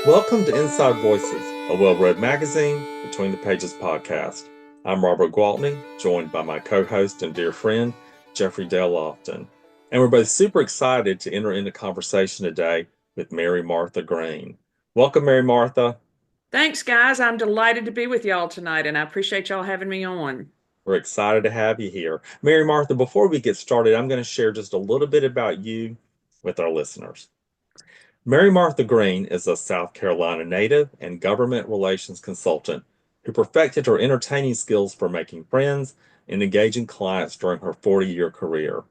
Welcome to Inside Voices, a well-read magazine, Between the Pages podcast. I'm Robert Gwaltney, joined by my co-host and dear friend, Jeffrey Dale Lofton. And we're both super excited to enter into conversation today with Mary Martha Greene. Welcome, Mary Martha. Thanks, guys. I'm delighted to be with y'all tonight, and I appreciate y'all having me on. We're excited to have you here. Mary Martha, before we get started, I'm going to share just a little bit about you with our listeners. Mary Martha Greene is a South Carolina native and government relations consultant who perfected her entertaining skills for making friends and engaging clients during her 40-year career.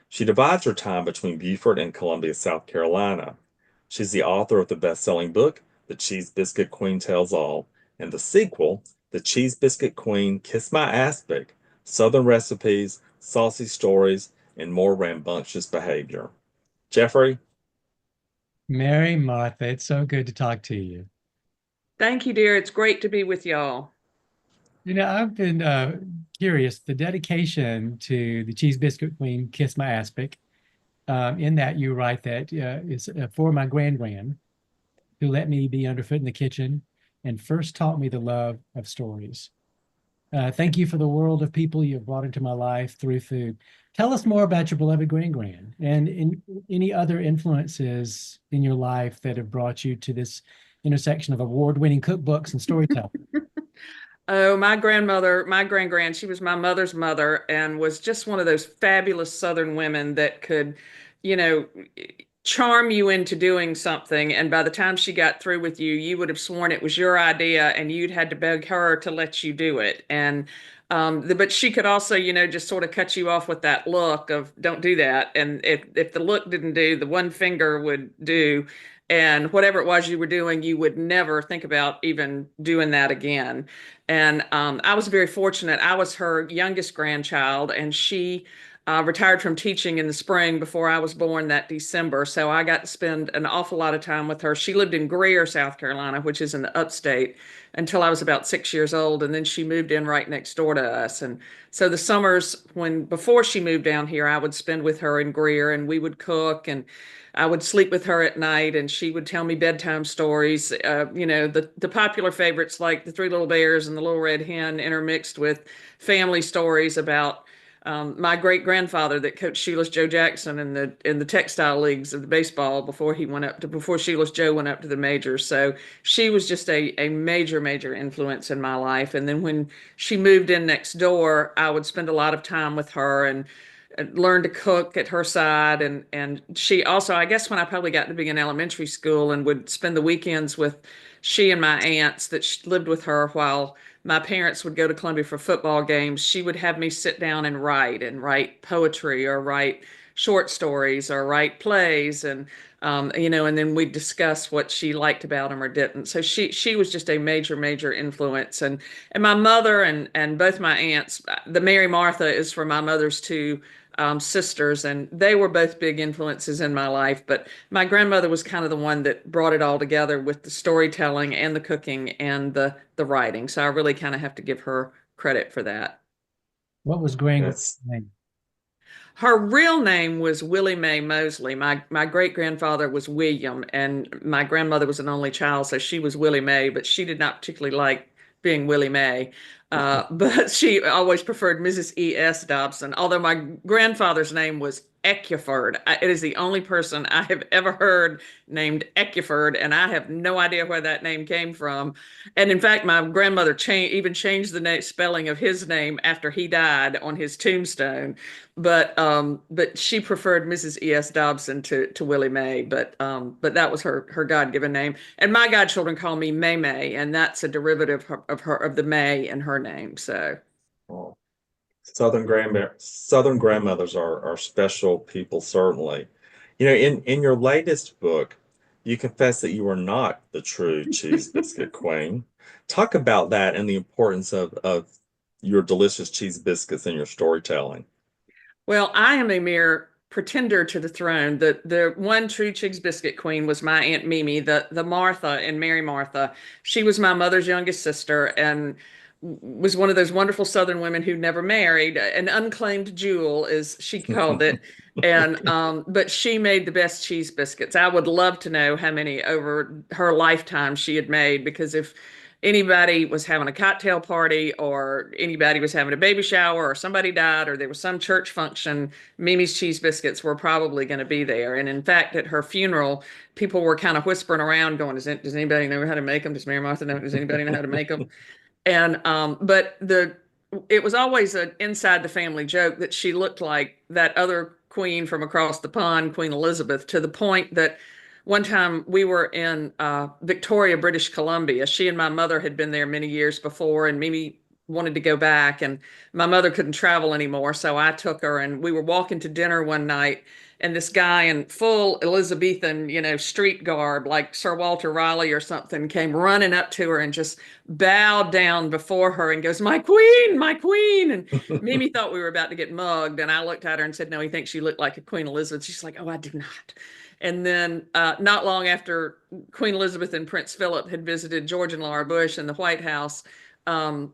She divides her time between Beaufort and Columbia, South Carolina. She's the author of the best-selling book, The Cheese Biscuit Queen Tells All, and the sequel, The Cheese Biscuit Queen Kiss My Aspic, Southern Recipes, Saucy Stories, and More Rambunctious Behavior. Jeffrey? Mary Martha, it's so good to talk to you. Thank you, dear. It's great to be with y'all. I've been curious, the dedication to the Cheese Biscuit Queen, Kiss My Aspic, in that you write that it's for my grand who let me be underfoot in the kitchen and first taught me the love of stories. Thank you for the world of people you've brought into my life through food. Tell us more about your beloved grand and any other influences in your life that have brought you to this intersection of award-winning cookbooks and storytelling. Oh, my grand, she was my mother's mother and was just one of those fabulous Southern women that could, you know, charm you into doing something. And by the time she got through with you, you would have sworn it was your idea and you'd had to beg her to let you do it. And but she could also, just sort of cut you off with that look of don't do that. And if the look didn't do, the one finger would do. And whatever it was you were doing, you would never think about even doing that again. And I was very fortunate. I was her youngest grandchild, and she retired from teaching in the spring before I was born that December. So I got to spend an awful lot of time with her. She lived in Greer, South Carolina, which is in the upstate, until I was about 6 years old. And then she moved in right next door to us. And so the summers before she moved down here, I would spend with her in Greer, and we would cook, and I would sleep with her at night, and she would tell me bedtime stories. The popular favorites like the Three Little Bears and the Little Red Hen, intermixed with family stories about my great grandfather that coached Sheila's Joe Jackson in the textile leagues of the baseball before Sheila's Joe went up to the majors. So she was just a major influence in my life. And then when she moved in next door, I would spend a lot of time with her and learn to cook at her side. And she also, I guess when I probably got to be in elementary school and would spend the weekends with she and my aunts that lived with her while my parents would go to Columbia for football games, she would have me sit down and write poetry or write short stories or write plays. And then we'd discuss what she liked about them or didn't. So she was just a major influence. And my mother and both my aunts, the Mary Martha is for my mother's two sisters, and they were both big influences in my life. But my grandmother was kind of the one that brought it all together with the storytelling and the cooking and the writing. So I really kind of have to give her credit for that. What was Grandma's That's name? Her real name was Willie Mae Mosley. My great grandfather was William, and my grandmother was an only child, so she was Willie Mae, but she did not particularly like being Willie Mae. But she always preferred Mrs. E.S. Dobson, although my grandfather's name was Ecuford. It is the only person I have ever heard named Ecuford, and I have no idea where that name came from. And in fact, my grandmother even changed the spelling of his name after he died on his tombstone. But she preferred Mrs. E.S. Dobson to Willie Mae. But that was her God-given name. And my godchildren call me May May, and that's a derivative of the May in her name. So well, Southern grandmothers are special people, certainly. In your latest book, you confess that you are not the true cheese biscuit queen. Talk about that and the importance of your delicious cheese biscuits in your storytelling. well, I am a mere pretender to the throne. The one true Cheese Biscuit Queen was my Aunt Mimi, the Martha and Mary Martha. She was my mother's youngest sister, and was one of those wonderful Southern women who never married, an unclaimed jewel, as she called it. And but she made the best cheese biscuits. I would love to know how many over her lifetime she had made, because if anybody was having a cocktail party or anybody was having a baby shower or somebody died or there was some church function, Mimi's cheese biscuits were probably going to be there. And in fact, at her funeral, people were kind of whispering around going, does anybody know how to make them? Does Mary Martha know? Does anybody know how to make them? And but it was always an inside the family joke that she looked like that other queen from across the pond, Queen Elizabeth, to the point that one time we were in Victoria, British Columbia. She and my mother had been there many years before, and Mimi wanted to go back, and my mother couldn't travel anymore, so I took her, and we were walking to dinner one night, and this guy in full Elizabethan, street garb, like Sir Walter Raleigh or something, came running up to her and just bowed down before her and goes, "My queen, my queen." And Mimi thought we were about to get mugged. And I looked at her and said, "No, he thinks you look like a Queen Elizabeth." She's like, "Oh, I do not." And then not long after Queen Elizabeth and Prince Philip had visited George and Laura Bush in the White House, um,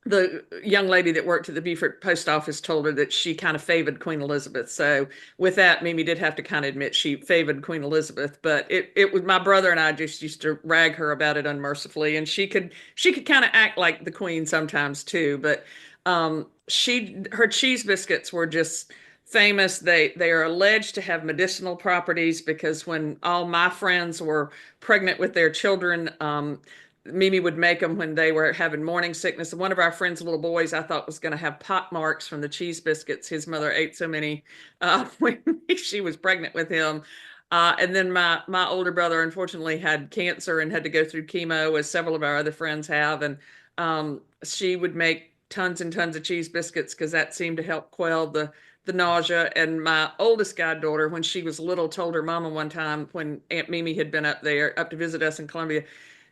the young lady that worked at the Beaufort post office told her that she kind of favored Queen Elizabeth. So with that, Mimi did have to kind of admit she favored Queen Elizabeth. But it was, my brother and I just used to rag her about it unmercifully, and she could kind of act like the queen sometimes too. But her cheese biscuits were just famous. They are alleged to have medicinal properties, because when all my friends were pregnant with their children, Mimi would make them when they were having morning sickness. And one of our friends' little boys, I thought, was going to have pock marks from the cheese biscuits. His mother ate so many when she was pregnant with him. And then my older brother, unfortunately, had cancer and had to go through chemo, as several of our other friends have. And she would make tons and tons of cheese biscuits, because that seemed to help quell the nausea. And my oldest goddaughter, when she was little, told her mama one time, when Aunt Mimi had been up to visit us in Columbia,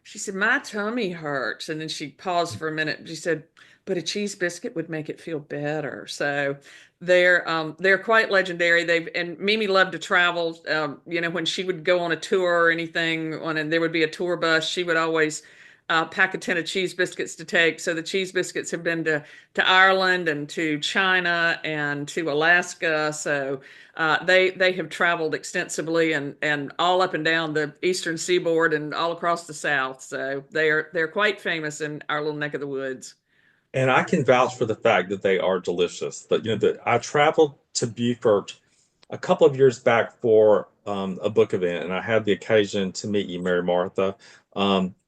she said, "My tummy hurts." And then she paused for a minute. She said, "But a cheese biscuit would make it feel better." So they're quite legendary. And Mimi loved to travel. When she would go on a tour or anything, and there would be a tour bus, she would always pack a tin of cheese biscuits to take. So the cheese biscuits have been to Ireland and to China and to Alaska. So they have traveled extensively, and all up and down the eastern seaboard and all across the South. So they're quite famous in our little neck of the woods. And I can vouch for the fact that they are delicious. That that I traveled to Beaufort a couple of years back for a book event, and I had the occasion to meet you, Mary Martha,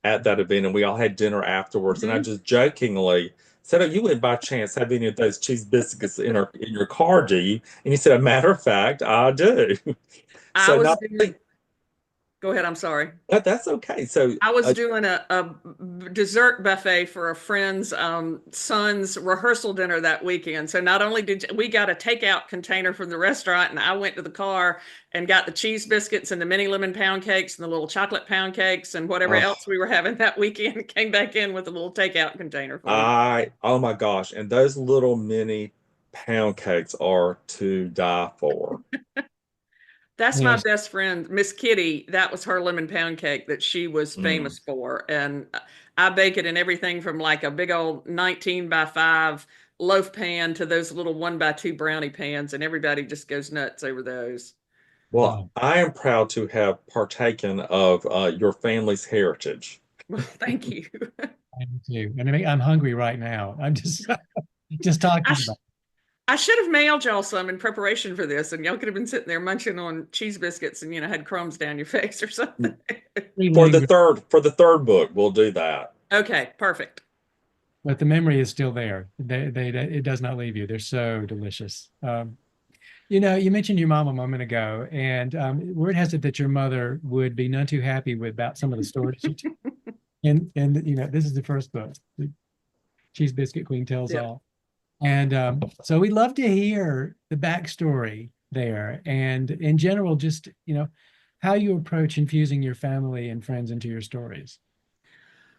at that event, and we all had dinner afterwards. And I Mhm. just jokingly said, "Oh, you wouldn't by chance have any of those cheese biscuits in your car, do you?" And he said, "A matter of fact, I do." I So was not doing, only Go ahead, I'm sorry. that's okay. So I was doing a dessert buffet for a friend's son's rehearsal dinner that weekend. So not only did we got a takeout container from the restaurant, and I went to the car and got the cheese biscuits and the mini lemon pound cakes and the little chocolate pound cakes and whatever uh, else we were having that weekend, came back in with a little takeout container full of. oh my gosh, and those little mini pound cakes are to die for. That's my Yes. best friend, Miss Kitty. That was her lemon pound cake that she was Mm. famous for. And I bake it in everything from like a big old 19 by 5 loaf pan to those little 1 by 2 brownie pans. And everybody just goes nuts over those. Well, Wow. I am proud to have partaken of your family's heritage. Well, thank you. I am too. And I'm hungry right now. I'm just just I, talking sh- about I should have mailed y'all some in preparation for this, and y'all could have been sitting there munching on cheese biscuits and, had crumbs down your face or something. lingering, For the third book, we'll do that. Okay, perfect. but the memory is still there. It does not leave you. They're so delicious. You mentioned your mom a moment ago, and word has it that your mother would be none too happy with about some of the stories you tell. And this is the first book, the Cheese Biscuit Queen Tells Yeah. All. And so we'd love to hear the backstory there, and in general, just how you approach infusing your family and friends into your stories.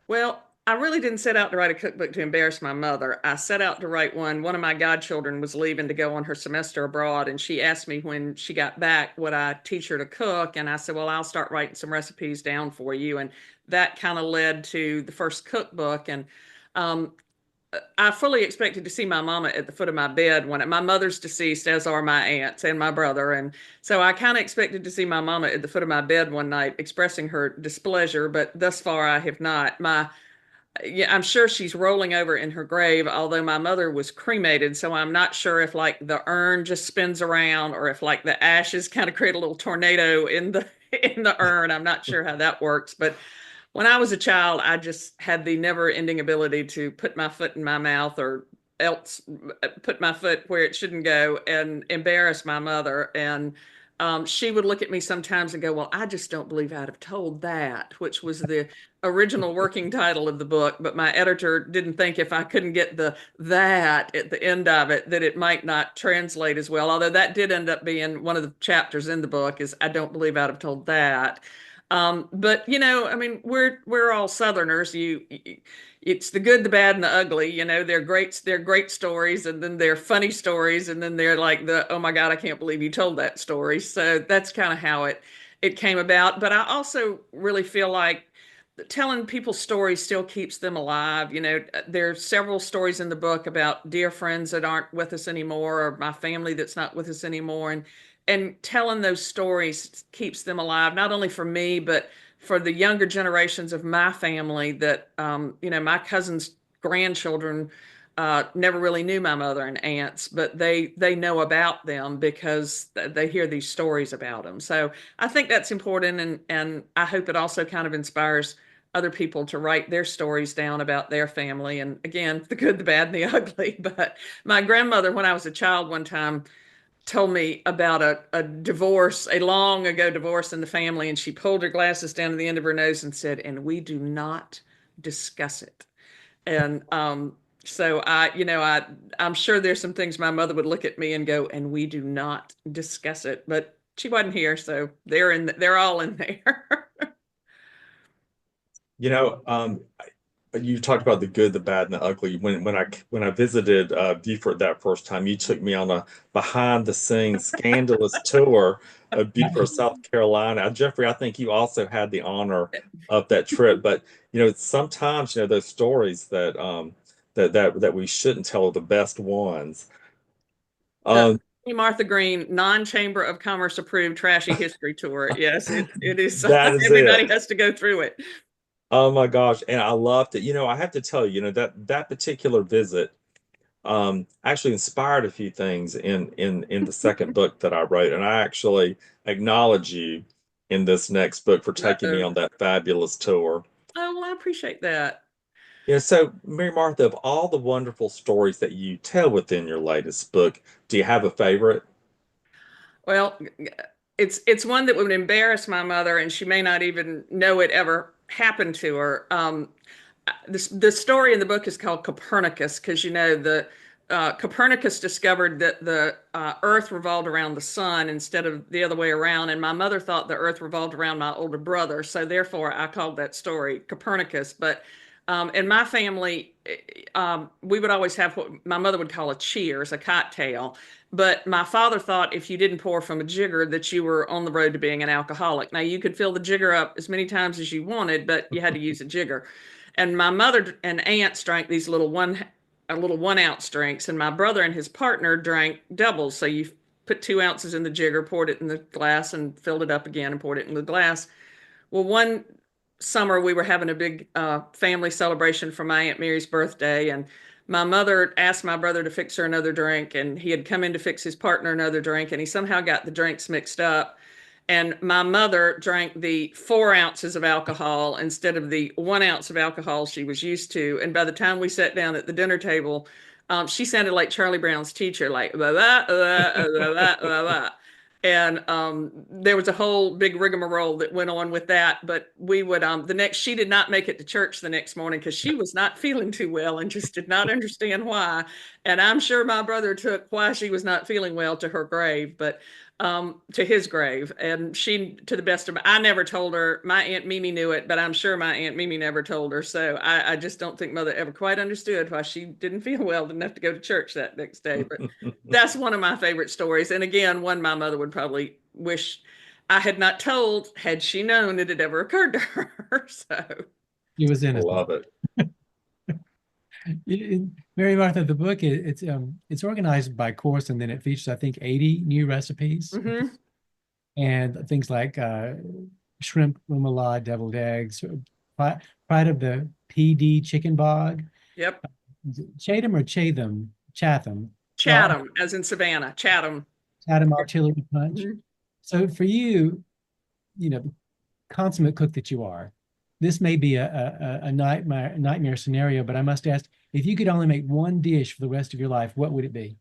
Well, I really didn't set out to write a cookbook to embarrass my mother. I set out to write one. One of my godchildren was leaving to go on her semester abroad, and she asked me when she got back would I teach her to cook, and I said, "Well, I'll start writing some recipes down for you." And that kind of led to the first cookbook. And um, I fully expected to see my mama at the foot of my bed when my mother's deceased, as are my aunts and my brother. And so I kind of expected to see my mama at the foot of my bed one night expressing her displeasure, but thus far I have not. Yeah, I'm sure she's rolling over in her grave, although my mother was cremated, so I'm not sure if like the urn just spins around or if like the ashes kind of create a little tornado in the in the urn. I'm not sure how that works, but when I was a child, I just had the never-ending ability to put my foot in my mouth or else put my foot where it shouldn't go and embarrass my mother. And she would look at me sometimes and go, "Well, I just don't believe I'd have told that," which was the original working title of the book. But my editor didn't think if I couldn't get the that at the end of it, that it might not translate as well. Although that did end up being one of the chapters in the book is I don't believe I'd have told that. But I mean, we're all Southerners. It's the good, the bad, and the ugly. They're great stories, and then they're funny stories, and then they're like the, oh my God, I can't believe you told that story. So that's kind of how it came about. But I also really feel like telling people stories still keeps them alive. There are several stories in the book about dear friends that aren't with us anymore, or my family that's not with us anymore, and telling those stories keeps them alive, not only for me, but for the younger generations of my family that, my cousins' grandchildren never really knew my mother and aunts, but they know about them because they hear these stories about them. So I think that's important, and I hope it also kind of inspires other people to write their stories down about their family. And again, the good, the bad, and the ugly. But my grandmother, when I was a child, one time told me about a divorce, a long ago divorce in the family, and she pulled her glasses down to the end of her nose and said, "And we do not discuss it." And so I'm sure there's some things my mother would look at me and go, "And we do not discuss it," but she wasn't here, so they're all in there. You know, you talked about the good, the bad, and the ugly. When I visited Beaufort that first time, you took me on a behind the scenes scandalous tour of Beaufort, South Carolina. Jeffrey, I think you also had the honor of that trip. But sometimes those stories that we shouldn't tell are the best ones. The Um, Martha Greene non-Chamber of Commerce approved trashy history tour. Yes, it is. that is Everybody it. has to go through it. Oh my gosh, and I loved it. I have to tell you, that particular visit actually inspired a few things in the second book that I wrote, and I actually acknowledge you in this next book for taking me Uh-oh. on that fabulous tour. Oh, well, I appreciate that. So Mary Martha, of all the wonderful stories that you tell within your latest book, do you have a favorite? Well, it's one that would embarrass my mother, and she may not even know it ever happened to her. The story in the book is called Copernicus because the Copernicus discovered that the Earth revolved around the sun instead of the other way around, and my mother thought the Earth revolved around my older brother, so therefore I called that story Copernicus. But in my family, we would always have what my mother would call a cheers, a cocktail. But my father thought if you didn't pour from a jigger that you were on the road to being an alcoholic. Now you could fill the jigger up as many times as you wanted, but you had to use a jigger. And my mother and aunts drank these little 1 ounce drinks, and my brother and his partner drank doubles. So you put 2 ounces in the jigger, poured it in the glass, and filled it up again and poured it in the glass. Well, one summer we were having a big family celebration for my Aunt Mary's birthday, and my mother asked my brother to fix her another drink, and he had come in to fix his partner another drink, and he somehow got the drinks mixed up. And my mother drank the 4 ounces of alcohol instead of the 1 ounce of alcohol she was used to. And by the time we sat down at the dinner table, she sounded like Charlie Brown's teacher, like blah, blah, blah, blah, blah, blah, blah. And there was a whole big rigmarole that went on with that. But we would she did not make it to church the next morning because she was not feeling too well and just did not understand why. And I'm sure my brother took why she was not feeling well to her grave, but to his grave. And she, to the best of I never told her. My Aunt Mimi knew it, but I'm sure my Aunt Mimi never told her. So I just don't think mother ever quite understood why she didn't feel well enough to go to church that next day. But that's one of my favorite stories. And again, one my mother would probably wish I had not told had she known it had ever occurred to her. So He was innocent. Love it. Mary Martha, the book it's organized by course, and then it features, I think, 80 new recipes Hmm. and things like shrimp remoulade, deviled eggs, pride of the PD chicken bog, Yep. Chatham or Chatham, Chatham, Chatham, as in Savannah, Chatham. Chatham artillery punch. Mhm. So for you, the consummate cook that you are, this may be a nightmare scenario, but I must ask, if you could only make one dish for the rest of your life, what would it be?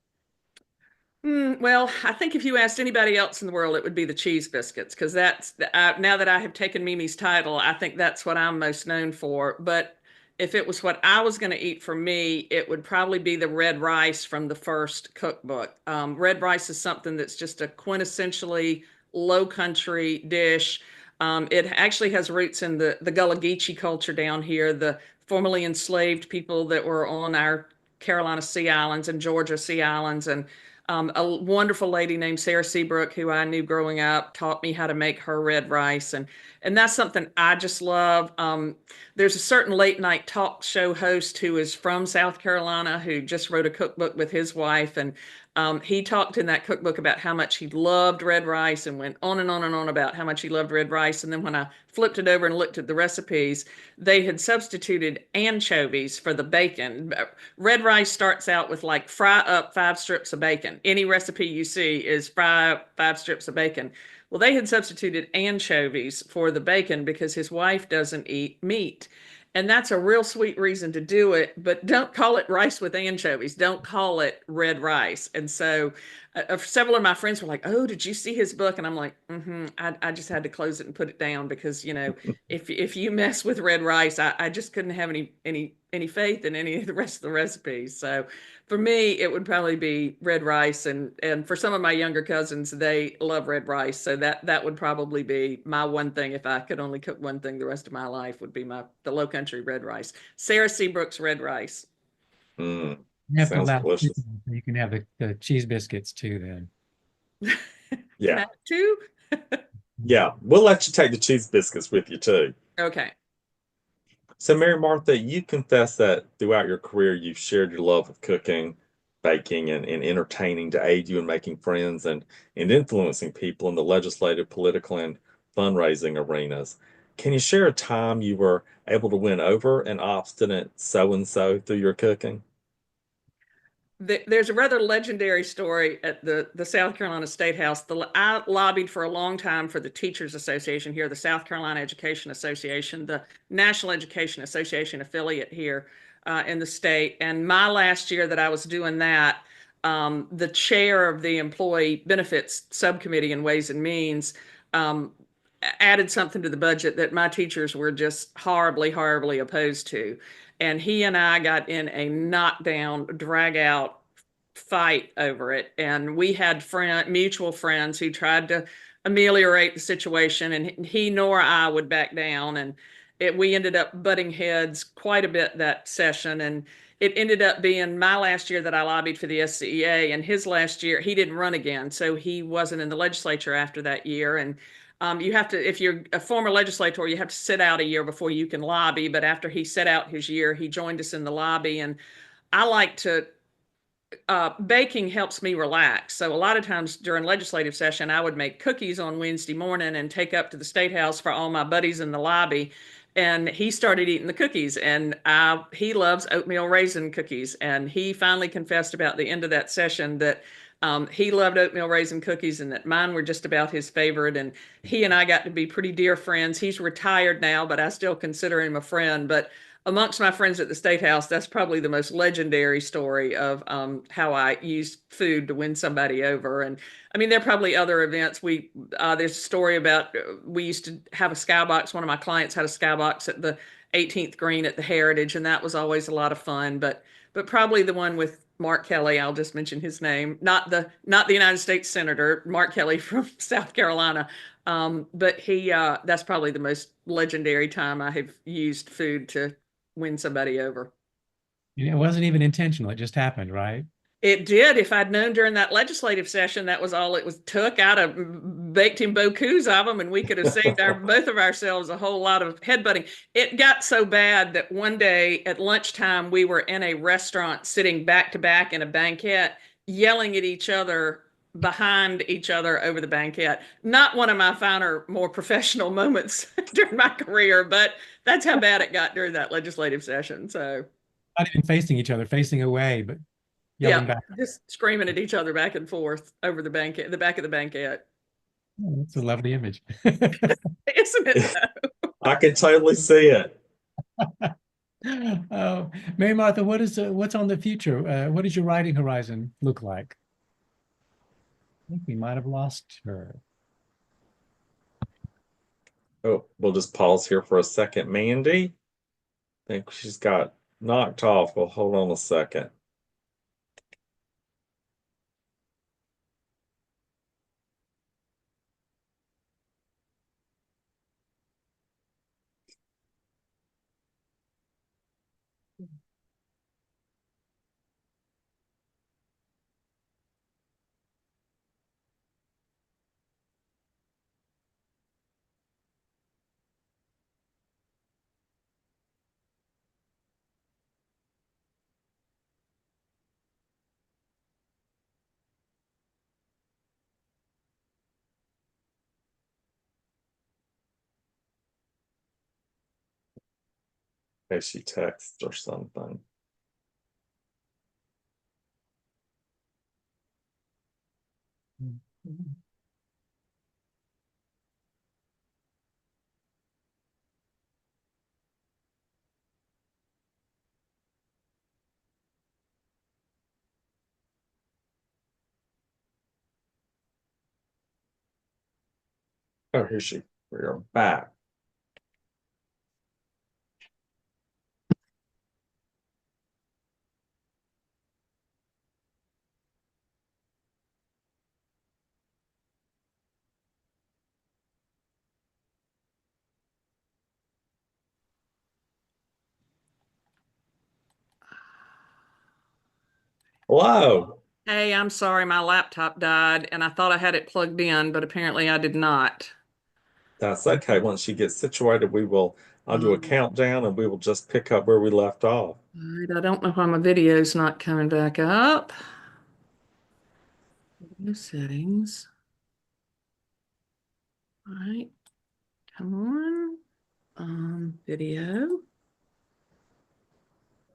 Well, I think if you asked anybody else in the world, it would be the cheese biscuits, because now that I have taken Mimi's title, I think that's what I'm most known for. But if it was what I was going to eat for me, it would probably be the red rice from the first cookbook. Red rice is something that's just a quintessentially low country dish. It actually has roots in the Gullah Geechee culture down here, the formerly enslaved people that were on our Carolina Sea Islands and Georgia Sea Islands, and a wonderful lady named Sarah Seabrook, who I knew growing up, taught me how to make her red rice, and that's something I just love. There's a certain late night talk show host who is from South Carolina who just wrote a cookbook with his wife, and he talked in that cookbook about how much he loved red rice and went on and on and on about how much he loved red rice. And then when I flipped it over and looked at the recipes, they had substituted anchovies for the bacon. Red rice starts out with like fry up 5 strips of bacon. Any recipe you see is fry up 5 strips of bacon. Well, they had substituted anchovies for the bacon because his wife doesn't eat meat. And that's a real sweet reason to do it, but don't call it rice with anchovies. Don't call it red rice. And so several of my friends were like, "Oh, did you see his book?" And I'm like, I just had to close it and put it down because, if you mess with red rice, I just couldn't have any faith in any of the rest of the recipes. So for me, it would probably be red rice, and for some of my younger cousins, they love red rice. So that would probably be my one thing. If I could only cook one thing the rest of my life, would be the low country red rice. Sarah Seabrook's red rice. Mm, You have to sounds allow delicious. chicken, so you can have the cheese biscuits too then. Can I Yeah. have two? Yeah. We'll let you take the cheese biscuits with you too. Okay. So, Mary Martha, you confess that throughout your career, you've shared your love of cooking, baking, and entertaining to aid you in making friends and influencing people in the legislative, political, and fundraising arenas. Can you share a time you were able to win over an obstinate so and so through your cooking? There's a rather legendary story at the South Carolina State House. I lobbied for a long time for the Teachers Association here, the South Carolina Education Association, the National Education Association affiliate here in the state. And my last year that I was doing that, the chair of the Employee Benefits Subcommittee in Ways and Means um, added something to the budget that my teachers were just horribly, horribly opposed to. And he and I got in a knockdown, drag out fight over it. And we had mutual friends who tried to ameliorate the situation, and he nor I would back down. And we ended up butting heads quite a bit that session. And it ended up being my last year that I lobbied for the SCEA, and his last year, he didn't run again. So he wasn't in the legislature after that year. And you have to, if you're a former legislator, you have to sit out a year before you can lobby. But after he set out his year, he joined us in the lobby. And I like to, baking helps me relax. So a lot of times during legislative session, I would make cookies on Wednesday morning and take up to the State House for all my buddies in the lobby. And he started eating the cookies, and he loves oatmeal raisin cookies. And he finally confessed about the end of that session that he loved oatmeal raisin cookies and that mine were just about his favorite. And he and I got to be pretty dear friends. He's retired now, but I still consider him a friend. But amongst my friends at the State House, that's probably the most legendary story of how I used food to win somebody over. And I mean, there are probably other events. There's a story about we used to have a skybox. One of my clients had a skybox at the 18th green at the Heritage, and that was always a lot of fun. But probably the one with Mark Kelly, I'll just mention his name, not the United States Senator, Mark Kelly from South Carolina. But that's probably the most legendary time I have used food to win somebody over. It wasn't even intentional. It just happened, right? It did. If I'd known during that legislative session that was all it was took, I'd have baked him beaucoup of them, and we could have saved our both of ourselves a whole lot of headbutting. It got so bad that one day at lunchtime we were in a restaurant sitting back to back in a banquette, yelling at each other behind each other over the banquette. Not one of my finer, more professional moments during my career, but that's how bad it got during that legislative session. So Not even facing each other, facing away, but yelling yeah, back. just screaming at each other back and forth over the banquet, the back of the banquet. Oh, that's a lovely image. Isn't it I can totally see it. Oh, Mary Martha, what's on the future? What does your writing horizon look like? I think we might have lost her. Oh, we'll just pause here for a second. Mandy, I think she's got knocked off. Well, hold on a second. Maybe she texts or something. Oh, here she. We are back. Hello. Hey, I'm sorry, my laptop died and I thought I had it plugged in, but apparently I did not. That's okay. Once she gets situated, I'll do a Um, countdown and we will just pick up where we left off. all right, I don't know why my video's not coming back up. Video settings. All right, come on. Video.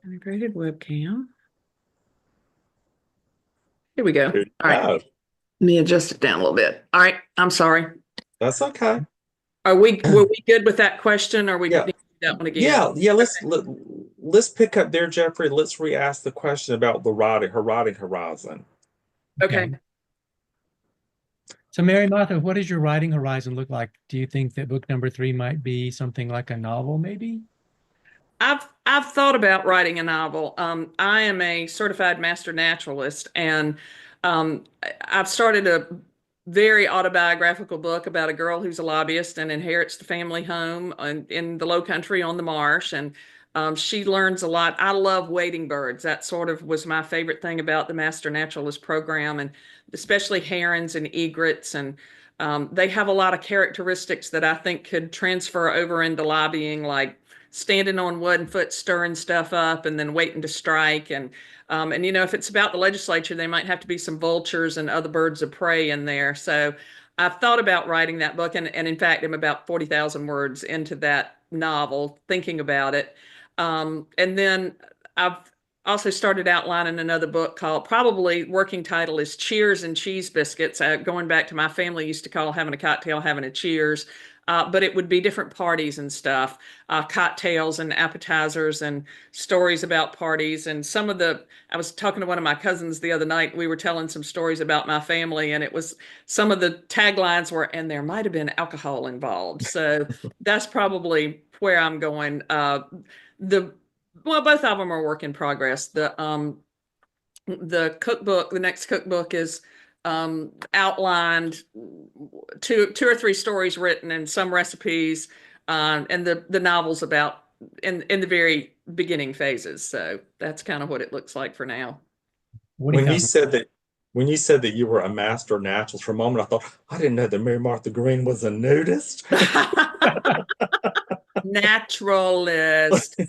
Integrated webcam. Here we go. Here you All right, go. let me adjust it down a little bit. All right, I'm sorry. That's okay. Were we good with that question, or we Yeah. need to do that one again? Yeah. Let's pick up there, Jeffrey. Let's re-ask the question about her writing horizon. Okay. So, Mary Martha, what does your writing horizon look like? Do you think that book number 3 might be something like a novel, maybe? I've thought about writing a novel. I am a certified master naturalist, and I've started a very autobiographical book about a girl who's a lobbyist and inherits the family home in the Low Country on the marsh, and she learns a lot. I love wading birds. That sort of was my favorite thing about the master naturalist program, and especially herons and egrets, and they have a lot of characteristics that I think could transfer over into lobbying, like standing on one foot, stirring stuff up, and then waiting to strike. And if it's about the legislature, they might have to be some vultures and other birds of prey in there. So I've thought about writing that book, and in fact, I'm about 40,000 words into that novel, thinking about it. And then I've also started outlining another book called, probably working title is Cheers and Cheese Biscuits. Going back to my family used to call having a cocktail having a cheers. But it would be different parties and stuff, cocktails and appetizers and stories about parties. And I was talking to one of my cousins the other night. We were telling some stories about my family, and some of the taglines were, and there might have been alcohol involved. So that's probably where I'm going. Both of them are work in progress. The cookbook, the next cookbook is outlined, two or three stories written and some recipes, and the novel's about in the very beginning phases. So that's kind of what it looks like for now. What do you When you think? said that, when you said that you were a master naturalist, for a moment, I thought, I didn't know that Mary Martha Green was a nudist. Naturalist.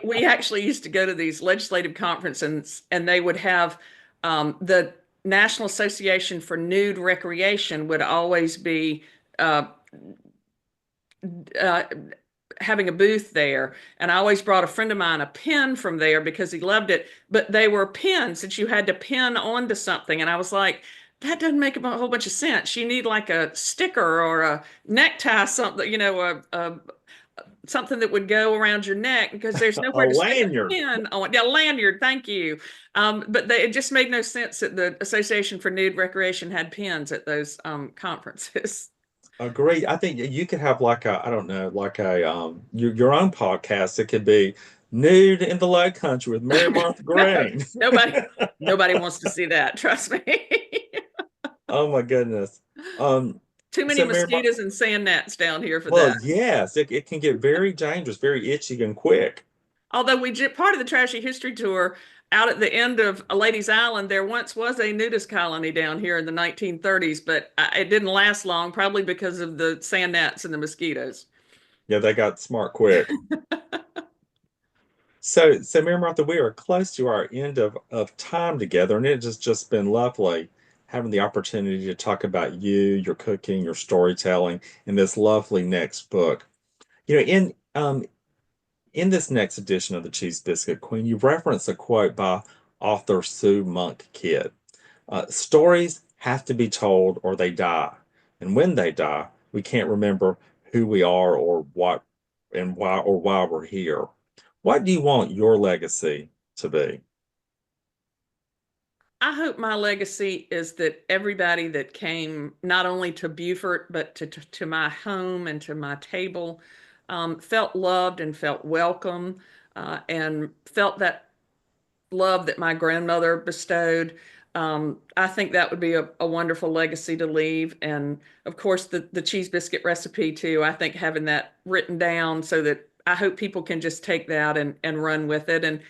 We actually used to go to these legislative conferences, and they would have the National Association for Nude Recreation would always be uh, uh, having a booth there. And I always brought a friend of mine a pen from there because he loved it. But they were pens that you had to pin onto something. And I was like, that doesn't make a whole bunch of sense. You need like a sticker or a necktie, something, something that would go around your neck because there's A nowhere to stick a lanyard. pin on. Yeah, lanyard, thank you. But it just made no sense that the Association for Nude Recreation had pins at those conferences. Agreed. I think you could have like a, I don't know, like a your own podcast. It could be Nude in the Low Country with Mary Martha No, Green. nobody wants to see that. Trust me. Oh my goodness. Um, Too many so Mary Martha, mosquitoes and sand gnats down here for well, that. yes, it can get very dangerous, very itchy and quick. Although we did part of the Trashy History Tour out at the end of Ladies Island, there once was a nudist colony down here in the 1930s, but it didn't last long, probably because of the sand gnats and the mosquitoes. Yeah, they got smart quick. So Mary Martha, we are close to our end of time together, and it has just been lovely having the opportunity to talk about you, your cooking, your storytelling, and this lovely next book. You know, in this next edition of the Cheese Biscuit Queen, you reference a quote by author Sue Monk Kidd. Stories have to be told or they die. And when they die, we can't remember who we are or what and why we're here. What do you want your legacy to be? I hope my legacy is that everybody that came not only to Beaufort, but to my home and to my table felt loved and felt welcome and felt that love that my grandmother bestowed. I think that would be a wonderful legacy to leave. And of course, the cheese biscuit recipe, too. I think having that written down so that I hope people can just take that and run with it.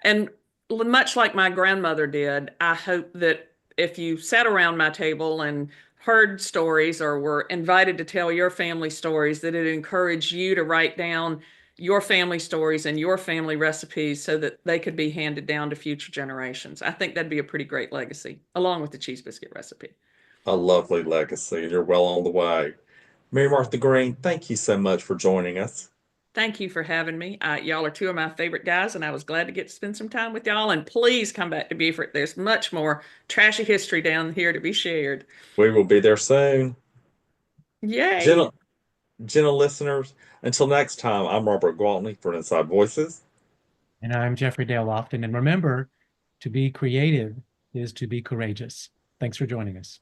And much like my grandmother did, I hope that if you sat around my table and heard stories or were invited to tell your family stories, that it encouraged you to write down your family stories and your family recipes so that they could be handed down to future generations. I think that'd be a pretty great legacy, along with the cheese biscuit recipe. A lovely legacy. You're well on the way. Mary Martha Green, thank you so much for joining us. Thank you for having me. Y'all are two of my favorite guys, and I was glad to get to spend some time with y'all. And please come back to Beaufort. There's much more trashy history down here to be shared. We will be there soon. Yay! Gentle, gentle listeners, until next time, I'm Robert Gwaltney for Inside Voices. And I'm Jeffrey Dale Lofton. And remember, to be creative is to be courageous. Thanks for joining us.